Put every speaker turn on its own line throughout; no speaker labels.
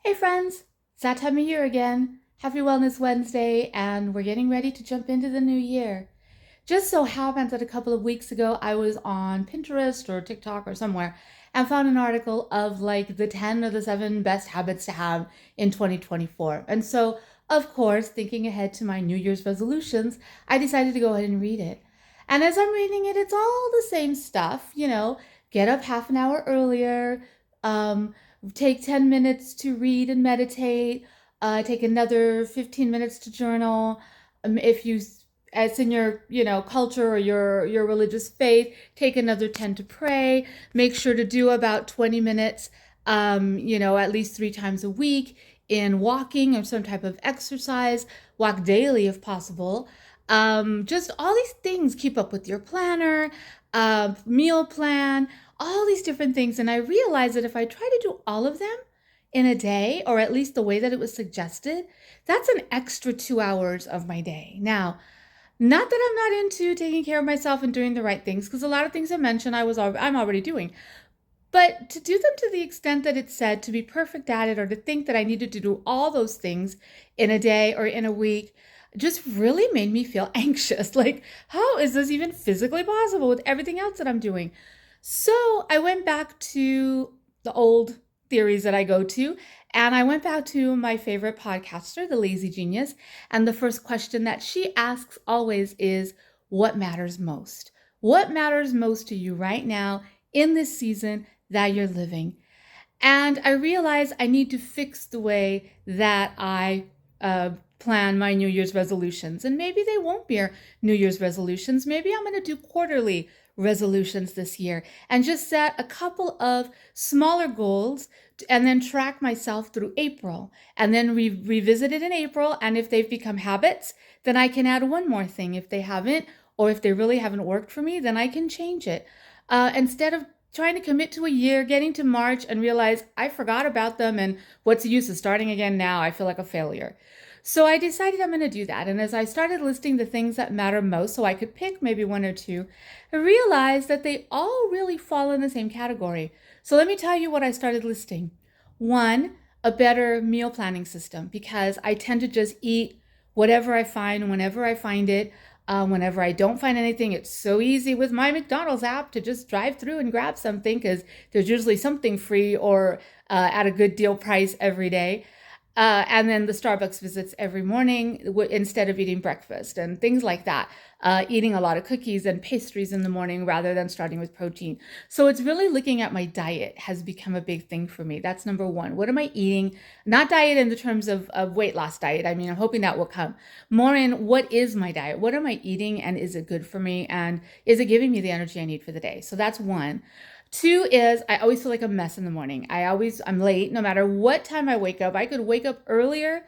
Hey friends, it's that time of year again. Happy Wellness Wednesday, and we're getting ready to jump into the new year. Just so happens that a couple of weeks ago I was on Pinterest or TikTok or somewhere and found an article of like the 10 or the 7 best habits to have in 2024. And so, of course, thinking ahead to my New Year's resolutions, I decided to go ahead and read it. And as I'm reading it, it's all the same stuff, get up half an hour earlier, um, take 10 minutes to read and meditate, take another 15 minutes to journal. If you as in your culture or your religious faith, take another 10 to pray. Make sure to do about 20 minutes at least 3 times a week in walking or some type of exercise. Walk daily if possible. Just all these things. Keep up with your planner, meal plan, all these different things. And I realized that if I try to do all of them in a day, or at least the way that it was suggested, that's an extra 2 hours of my day. Now, not that I'm not into taking care of myself and doing the right things, because a lot of things I mentioned I'm already doing. But to do them to the extent that it's said to be perfect at it, or to think that I needed to do all those things in a day or in a week, just really made me feel anxious. Like, how is this even physically possible with everything else that I'm doing? So I went back to the old theories that I go to, and I went back to my favorite podcaster, the Lazy Genius. And the first question that she asks always is, what matters most? What matters most to you right now in this season that you're living? And I realized I need to fix the way that I plan my New Year's resolutions. And maybe they won't be New Year's resolutions. Maybe I'm going to do quarterly resolutions this year and just set a couple of smaller goals and then track myself through April and then revisit it in April. And if they've become habits, then I can add one more thing. If they haven't, or if they really haven't worked for me, then I can change it. Instead of trying to commit to a year, getting to March and realize I forgot about them and what's the use of starting again now? I feel like a failure. So I decided I'm going to do that. And as I started listing the things that matter most, so I could pick maybe one or two, I realized that they all really fall in the same category. So let me tell you what I started listing. One, a better meal planning system, because I tend to just eat whatever I find, whenever I find it. Whenever I don't find anything, it's so easy with my McDonald's app to just drive through and grab something because there's usually something free or at a good deal price every day. And then the Starbucks visits every morning instead of eating breakfast and things like that. Eating a lot of cookies and pastries in the morning rather than starting with protein. So it's really looking at my diet has become a big thing for me. That's number one. What am I eating? Not diet in the terms of weight loss diet. I mean, I'm hoping that will come. More in what is my diet? What am I eating and is it good for me? And is it giving me the energy I need for the day? So that's one. Two is I always feel like a mess in the morning. I'm late no matter what time I wake up. I could wake up earlier,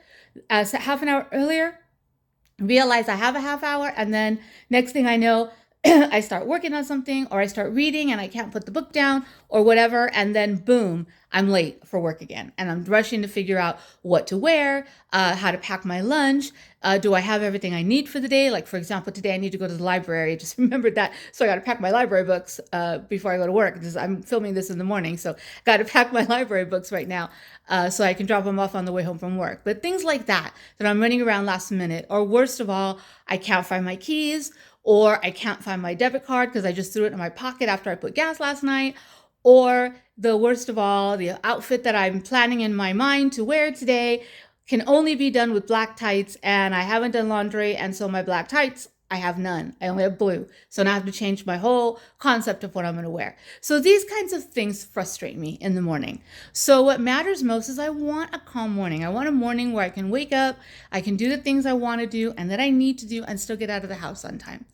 half an hour earlier, realize I have a half hour, and then next thing I know, I start working on something or I start reading and I can't put the book down or whatever. And then boom, I'm late for work again. And I'm rushing to figure out what to wear, how to pack my lunch. Do I have everything I need for the day? Like, for example, today I need to go to the library. I just remembered that. So I got to pack my library books before I go to work because I'm filming this in the morning. So got to pack my library books right now so I can drop them off on the way home from work. But things like that I'm running around last minute. Or worst of all, I can't find my keys, or I can't find my debit card because I just threw it in my pocket after I put gas last night, or the worst of all, the outfit that I'm planning in my mind to wear today can only be done with black tights, and I haven't done laundry, and so my black tights, I have none. I only have blue. So now I have to change my whole concept of what I'm going to wear. So these kinds of things frustrate me in the morning. So what matters most is I want a calm morning. I want a morning where I can wake up, I can do the things I want to do and that I need to do and still get out of the house on time.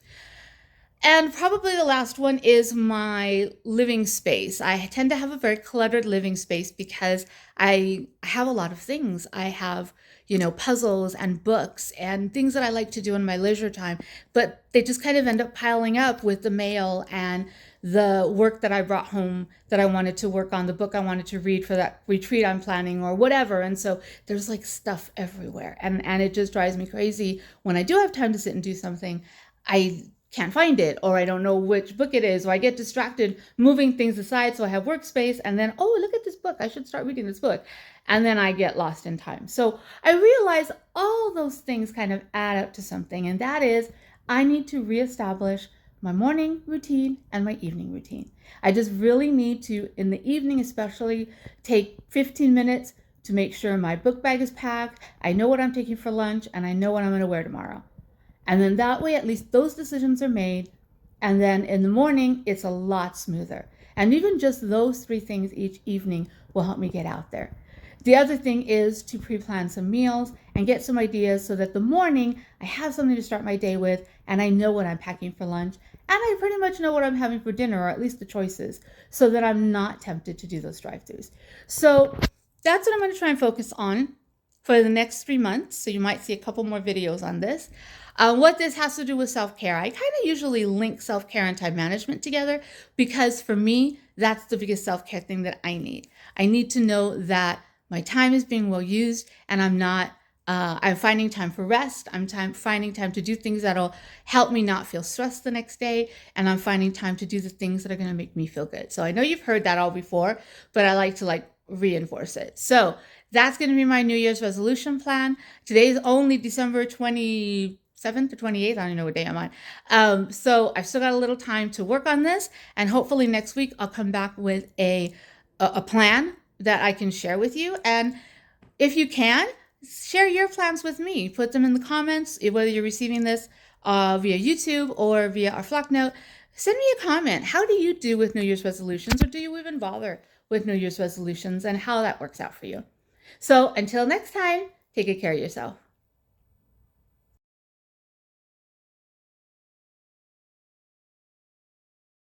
And probably the last one is my living space. I tend to have a very cluttered living space because I have a lot of things. I have, puzzles and books and things that I like to do in my leisure time, but they just kind of end up piling up with the mail and the work that I brought home that I wanted to work on, the book I wanted to read for that retreat I'm planning or whatever. And so there's like stuff everywhere. And it just drives me crazy when I do have time to sit and do something. I can't find it, or I don't know which book it is, or I get distracted moving things aside so I have workspace, and then, oh, look at this book, I should start reading this book, and then I get lost in time. So I realize all those things kind of add up to something, and that is I need to reestablish my morning routine and my evening routine. I just really need to, in the evening especially, take 15 minutes to make sure my book bag is packed, I know what I'm taking for lunch, and I know what I'm going to wear tomorrow. And then that way, at least those decisions are made. And then in the morning, it's a lot smoother. And even just those 3 things each evening will help me get out there. The other thing is to pre-plan some meals and get some ideas so that the morning I have something to start my day with, and I know what I'm packing for lunch, and I pretty much know what I'm having for dinner, or at least the choices, so that I'm not tempted to do those drive-thrus. So that's what I'm going to try and focus on for the next 3 months. So you might see a couple more videos on this. What this has to do with self-care, I kind of usually link self-care and time management together, because for me, that's the biggest self-care thing that I need. I need to know that my time is being well used, and I'm finding time for rest. Finding time to do things that'll help me not feel stressed the next day. And I'm finding time to do the things that are going to make me feel good. So I know you've heard that all before, but I like to reinforce it. So that's going to be my New Year's resolution plan. Today is only December 27th or 28th. I don't even know what day I'm on. So I've still got a little time to work on this. And hopefully next week I'll come back with a plan that I can share with you. And if you can, share your plans with me. Put them in the comments, whether you're receiving this via YouTube or via our Flock note. Send me a comment. How do you do with New Year's resolutions, or do you even bother with New Year's resolutions, and how that works out for you? So until next time, take good care of yourself.